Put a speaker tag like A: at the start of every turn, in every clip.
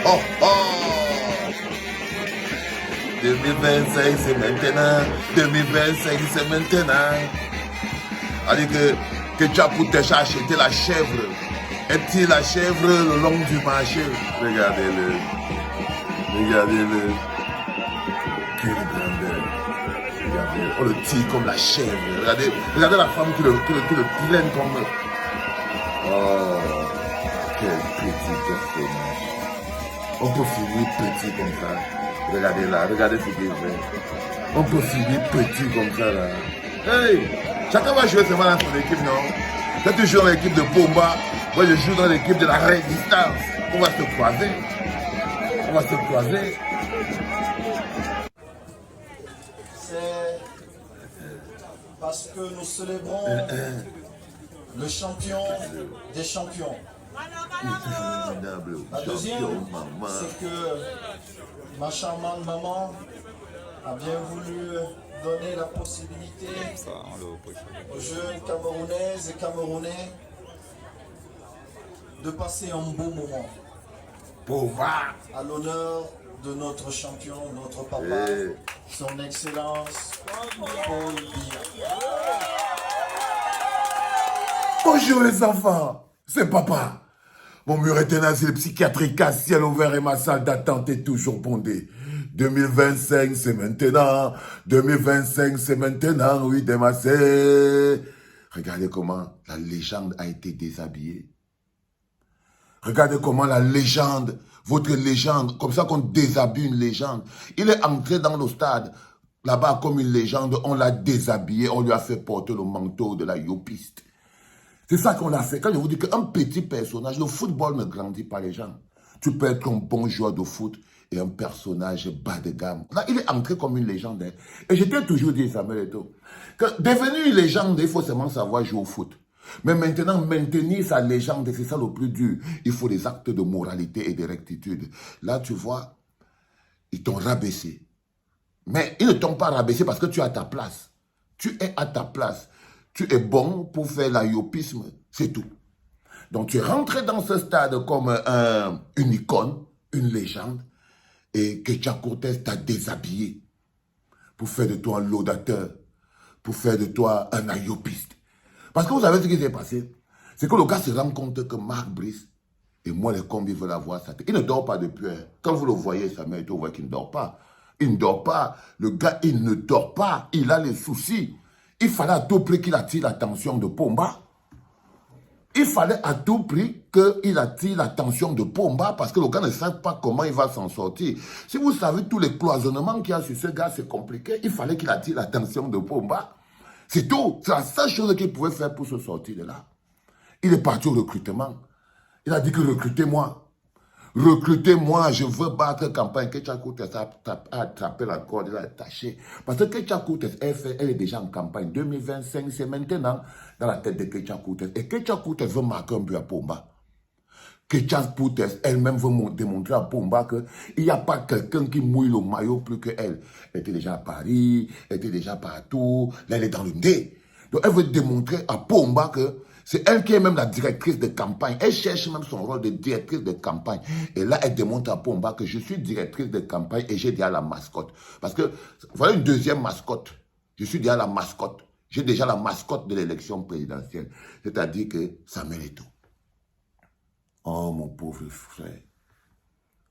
A: oh, oh. 2025, c'est maintenant. 2025, c'est maintenant. C'est-à-dire que tu as pour te acheter la chèvre. Est-il la chèvre le long du marché? Regardez-le. Regardez-le. Quelle grandeur. Regardez, on le tire comme la chèvre. Regardez, regardez la femme qui le traîne comme... Oh, quel petit personnage. On peut finir petit comme ça. Regardez là, regardez ce qu'il fait. On peut finir petit comme ça là. Hey, chacun va jouer seulement dans son équipe, non? Quand tu joues dans l'équipe de Pomba, moi je joue dans l'équipe de la résistance. On va se croiser. On va se croiser.
B: C'est parce que nous célébrons le champion des champions. La deuxième, c'est que ma charmante maman a bien voulu donner la possibilité aux jeunes Camerounaises et Camerounais de passer un beau moment. À l'honneur de notre champion, notre papa, son excellence, Paul Biya.
A: Bonjour les enfants, c'est papa. Mon mur est un asile psychiatrique à ciel ouvert et ma salle d'attente est toujours bondée. 2025, c'est maintenant. 2025, c'est maintenant, oui, démassé. Regardez comment la légende a été déshabillée. Regardez comment la légende, votre légende, comme ça qu'on déshabille une légende. Il est entré dans le stade, là-bas comme une légende, on l'a déshabillé, on lui a fait porter le manteau de la yopiste. C'est ça qu'on a fait. Quand je vous dis qu'un petit personnage, le football ne grandit pas les gens. Tu peux être un bon joueur de foot et un personnage bas de gamme. Là, il est entré comme une légende. Hein. Et je t'ai toujours dit, Samuel Eto'o, que devenir une légende, il faut seulement savoir jouer au foot. Mais maintenant, maintenir sa légende, c'est ça le plus dur. Il faut des actes de moralité et de rectitude. Là, tu vois, ils t'ont rabaissé. Mais ils ne t'ont pas rabaissé parce que tu es à ta place. Tu es à ta place. Tu es bon pour faire l'ayopisme, c'est tout. Donc tu es rentré dans ce stade comme une icône, une légende, et Ketia Cortez t'a déshabillé pour faire de toi un laudateur, pour faire de toi un ayopiste. Parce que vous savez ce qui s'est passé, c'est que le gars se rend compte que Marc Brice et moi les combis veulent avoir sa tête. Il ne dort pas depuis. Quand vous le voyez, Samuel Eto'o, vous voyez qu'il ne dort pas. Il ne dort pas. Le gars, il ne dort pas. Il a les soucis. Il fallait à tout prix qu'il attire l'attention de Pomba. Il fallait à tout prix qu'il attire l'attention de Pomba parce que le gars ne sait pas comment il va s'en sortir. Si vous savez tous les cloisonnements qu'il y a sur ce gars, c'est compliqué. Il fallait qu'il attire l'attention de Pomba. C'est tout. C'est la seule chose qu'il pouvait faire pour se sortir de là. Il est parti au recrutement. Il a dit que recrutez-moi. Recrutez-moi, je veux battre campagne. Ketia Cortez a attrapé la corde, il a attaché. Parce que Ketia Cortez, elle est déjà en campagne. 2025, c'est maintenant dans la tête de Ketia Cortez. Et Ketia Cortez veut marquer un but à Pomba. Ketia Cortez elle-même veut démontrer à Pomba qu'il n'y a pas quelqu'un qui mouille le maillot plus qu'elle. Elle était déjà à Paris, elle était déjà partout. Là, elle est dans le nez. Donc, elle veut démontrer à Pomba que c'est elle qui est même la directrice de campagne. Elle cherche même son rôle de directrice de campagne. Et là, elle démontre à Pomba que je suis directrice de campagne et j'ai déjà la mascotte. Parce que, voilà une deuxième mascotte. Je suis déjà la mascotte. J'ai déjà la mascotte de l'élection présidentielle. C'est-à-dire que Samuel Eto'o. Oh, mon pauvre frère.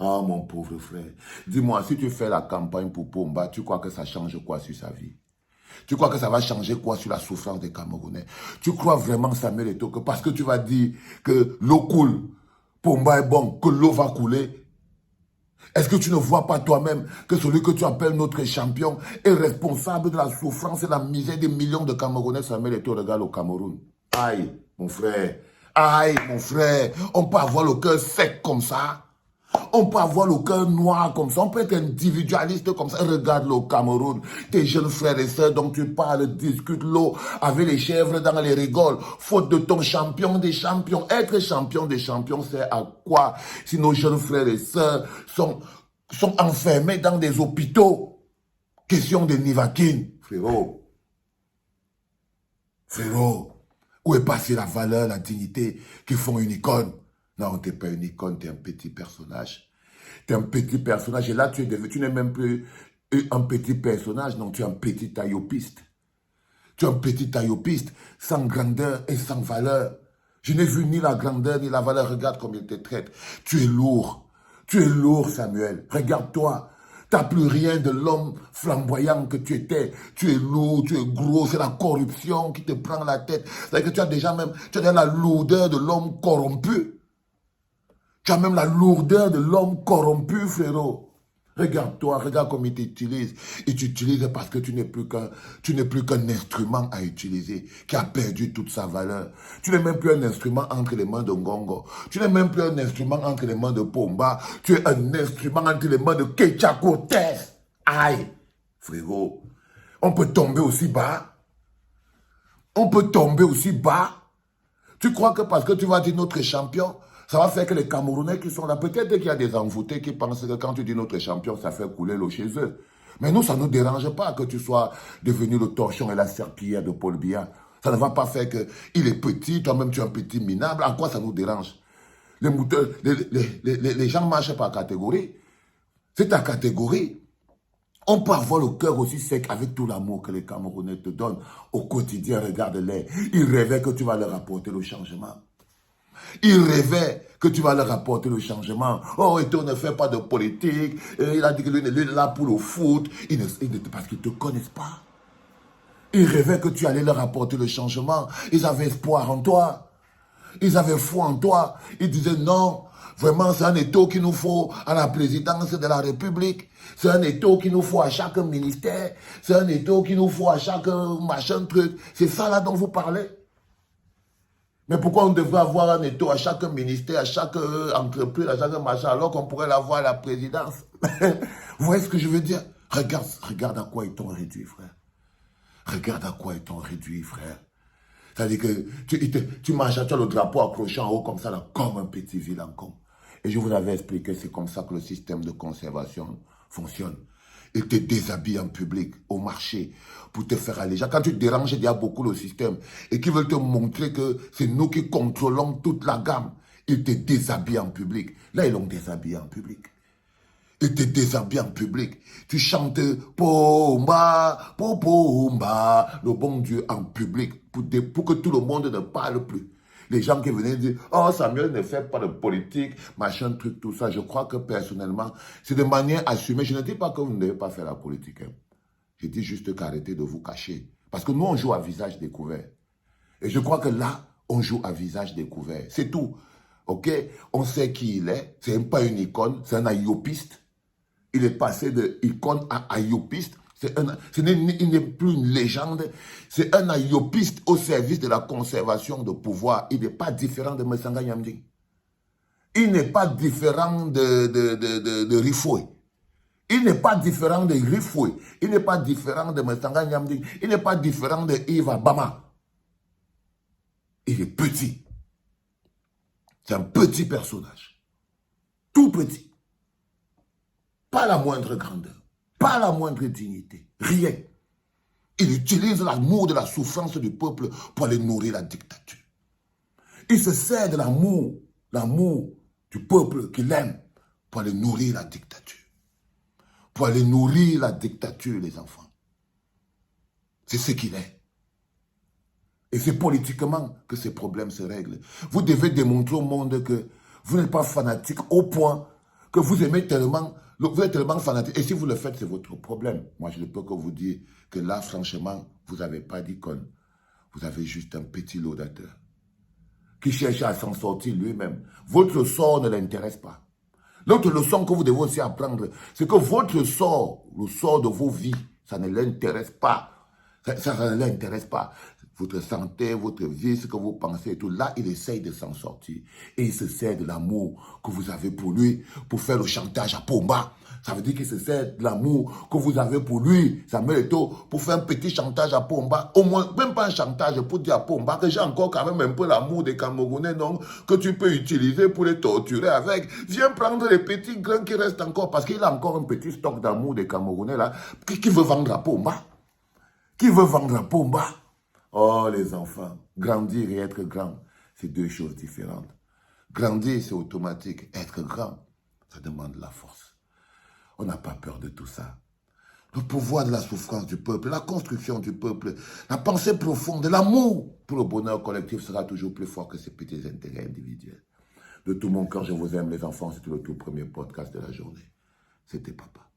A: Oh, mon pauvre frère. Dis-moi, si tu fais la campagne pour Pomba, tu crois que ça change quoi sur sa vie? Tu crois que ça va changer quoi sur la souffrance des Camerounais? Tu crois vraiment, Samuel Eto'o, que parce que tu vas dire que l'eau coule, Pomba est bon, que l'eau va couler? Est-ce que tu ne vois pas toi-même que celui que tu appelles notre champion est responsable de la souffrance et de la misère des millions de Camerounais? Samuel Eto'o regarde au Cameroun. Aïe, mon frère. Aïe, mon frère. On peut avoir le cœur sec comme ça. On peut avoir le cœur noir comme ça, on peut être individualiste comme ça. Regarde le Cameroun, tes jeunes frères et sœurs dont tu parles, discute l'eau avec les chèvres dans les rigoles, faute de ton champion des champions. Être champion des champions, c'est à quoi si nos jeunes frères et sœurs sont enfermés dans des hôpitaux? Question de Nivakin, frérot. Frérot, où est passée la valeur, la dignité qui font une icône? Non, tu n'es pas une icône, tu es un petit personnage. Tu es un petit personnage. Et là, tu n'es même plus un petit personnage. Non, tu es un petit taillopiste. Tu es un petit taillopiste sans grandeur et sans valeur. Je n'ai vu ni la grandeur ni la valeur. Regarde comme il te traite. Tu es lourd. Tu es lourd, Samuel. Regarde-toi. Tu n'as plus rien de l'homme flamboyant que tu étais. Tu es lourd, tu es gros. C'est la corruption qui te prend la tête. C'est-à-dire que tu as déjà la lourdeur de l'homme corrompu. Tu as même la lourdeur de l'homme corrompu, frérot. Regarde-toi, regarde comme il t'utilise. Il t'utilise parce que tu n'es plus qu'un instrument à utiliser, qui a perdu toute sa valeur. Tu n'es même plus un instrument entre les mains de Ngongo. Tu n'es même plus un instrument entre les mains de Pomba. Tu es un instrument entre les mains de Kecha Cortez. Aïe, frérot. On peut tomber aussi bas. On peut tomber aussi bas. Tu crois que parce que tu vas dire notre champion, ça va faire que les Camerounais qui sont là, peut-être qu'il y a des envoûtés qui pensent que quand tu dis notre champion, ça fait couler l'eau chez eux. Mais nous, ça ne nous dérange pas que tu sois devenu le torchon et la serpillière de Paul Biya. Ça ne va pas faire qu'il est petit, toi-même tu es un petit minable. En quoi ça nous dérange? Les gens marchent par catégorie. C'est ta catégorie. On peut avoir le cœur aussi sec avec tout l'amour que les Camerounais te donnent au quotidien. Regarde-les. Ils rêvaient que tu vas leur apporter le changement. Ils rêvaient que tu vas leur apporter le changement. Oh, Eto'o ne fait pas de politique. Il a dit que lui est là pour le foot. Parce qu'ils ne te connaissent pas. Ils rêvaient que tu allais leur apporter le changement. Ils avaient espoir en toi. Ils avaient foi en toi. Ils disaient non, vraiment c'est un Eto'o qu'il nous faut à la présidence de la République. C'est un Eto'o qu'il nous faut à chaque ministère. C'est un Eto'o qu'il nous faut à chaque machin truc. C'est ça là dont vous parlez. Mais pourquoi on devrait avoir un Eto'o à chaque ministère, à chaque entreprise, à chaque machin, alors qu'on pourrait l'avoir à la présidence? Vous voyez ce que je veux dire? Regarde à quoi ils t'ont réduit, frère. Regarde à quoi ils t'ont réduit, frère. C'est-à-dire que tu marches, tu as le drapeau accroché en haut comme ça, là, comme un petit vilain con. Et je vous avais expliqué, c'est comme ça que le système de conservation fonctionne. Il te déshabille en public, au marché, pour te faire alléger. Quand tu te déranges, il y a beaucoup le système. Et qui veulent te montrer que c'est nous qui contrôlons toute la gamme. Ils te déshabillent en public. Là, ils l'ont déshabillé en public. Ils te déshabillent en public. Tu chantes Pomba, Pomba, le bon Dieu en public, pour que tout le monde ne parle plus. Les gens qui venaient dire, oh, Samuel ne fait pas de politique, machin, truc, tout ça. Je crois que personnellement, c'est de manière assumée. Je ne dis pas que vous ne devez pas faire la politique. Hein. Je dis juste qu'arrêtez de vous cacher. Parce que nous, on joue à visage découvert. Et je crois que là, on joue à visage découvert. C'est tout. OK? On sait qui il est. C'est même pas une icône, c'est un ayopiste. Il est passé de icône à ayopiste. Il n'est plus une légende, c'est un ayopiste au service de la conservation de pouvoir. Il n'est pas différent de Messanga Nyamdi. Il n'est pas différent de Rifoué. Il n'est pas différent de Rifoué. Il n'est pas différent de Messanga Nyamdi. Il n'est pas différent de Yves Bama. Il est petit. C'est un petit personnage. Tout petit. Pas la moindre grandeur. Pas la moindre dignité, rien. Il utilise l'amour de la souffrance du peuple pour aller nourrir la dictature. Il se sert de l'amour du peuple qu'il aime pour aller nourrir la dictature. Pour aller nourrir la dictature, les enfants. C'est ce qu'il est. Et c'est politiquement que ces problèmes se règlent. Vous devez démontrer au monde que vous n'êtes pas fanatique au point que vous aimez tellement... Vous êtes tellement fanatique. Et si vous le faites, c'est votre problème. Moi, je ne peux que vous dire que là, franchement, vous n'avez pas d'icône. Vous avez juste un petit laudateur qui cherche à s'en sortir lui-même. Votre sort ne l'intéresse pas. L'autre leçon que vous devez aussi apprendre, c'est que votre sort, le sort de vos vies, ça ne l'intéresse pas. Ça ne l'intéresse pas. Votre santé, votre vie, ce que vous pensez et tout. Là, il essaye de s'en sortir. Et il se sert de l'amour que vous avez pour lui, pour faire le chantage à Pomba. Ça veut dire qu'il se sert de l'amour que vous avez pour lui, Samuel Eto'o, pour faire un petit chantage à Pomba. Au moins, même pas un chantage, pour dire à Pomba que j'ai encore quand même un peu l'amour des Camerounais, donc, que tu peux utiliser pour les torturer avec. Viens prendre les petits grains qui restent encore, parce qu'il a encore un petit stock d'amour des Camerounais là, qui veut vendre à Pomba. Qui veut vendre à Pomba? Oh, les enfants, grandir et être grand, c'est deux choses différentes. Grandir, c'est automatique. Être grand, Ça demande de la force. On n'a pas peur de tout ça. Le pouvoir de la souffrance du peuple, la construction du peuple, la pensée profonde, l'amour pour le bonheur collectif sera toujours plus fort que ces petits intérêts individuels. De tout mon cœur, je vous aime les enfants. C'était le tout premier podcast de la journée. C'était papa.